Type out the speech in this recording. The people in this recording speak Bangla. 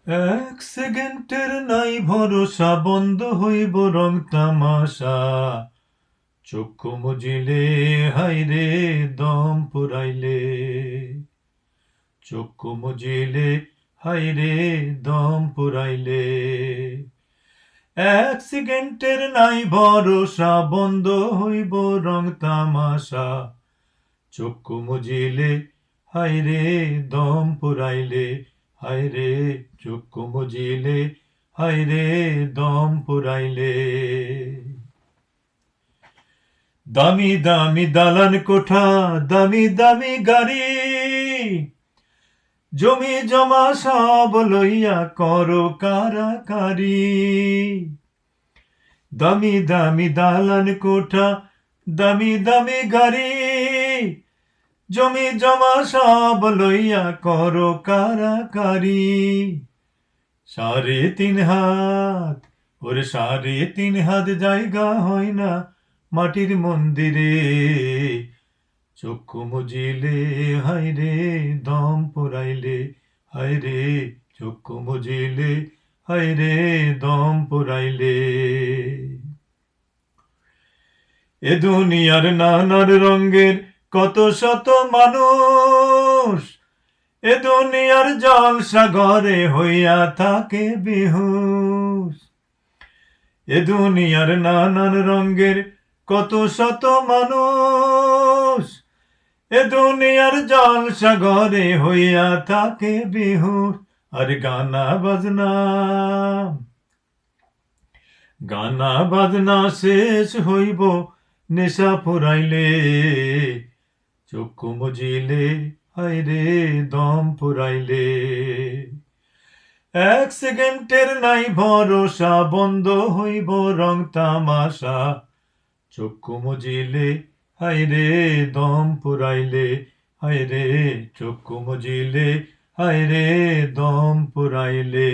এক সেকেন্ডের নাই ভরসা, বন্ধ হইব রং তামাশা। চক্ষু মুজিলে হাইরে দম পুরাইলে, চক্ষু মুজিলে হাইরে দম পুরাইলে। এক সেকেন্ডের নাই ভরসা, বন্ধ হইব রং তামাশা। চক্ষু মুজিলে হাইরে দম পুরাইলে, হাইরে চক্ষু মুজিলে হাইরে দম পুরাইলে। দামি দামি দালান কোঠা, দামি দামি গাড়ি, জমি জমা সব লইয়া করো কারাকারি। দামি দামি দালান কোঠা, দামি দামি গাড়ি, জমি জমা সব লইয়া করো কারাকারি। 3.5 হাত, ওরে 3.5 হাত জায়গা হয় না মাটির মন্দিরে। চক্ষু মুজিলে হাইরে দম পুরাইলে, হাইরে চক্ষু মুজিলে হাইরে দম পুরাইলে। এ দুনিয়ার নানার রঙের কত শত মানুষ, এ দুনিয়ার জল সাগরে হইয়া থাকে বেহুশ। এ দুনিয়ার নানান রঙের কত শত মানুষ, এ দুনিয়ার জল সাগরে হইয়া থাকে বেহুশ। আর গানা বাজনা, গানা বাজনা শেষ হইব নেশা ফুরাইলে। চক্ষু মুজিলে হাইরে দম ফুরাইলে। এক সেকেন্ডের নাই ভরসা, বন্ধ হইব রং তামাশা। চক্ষু মুজিলে হাইরে দম ফুরাইলে, হাইরে চক্ষু মুজিলে হাইরে দম ফুরাইলে।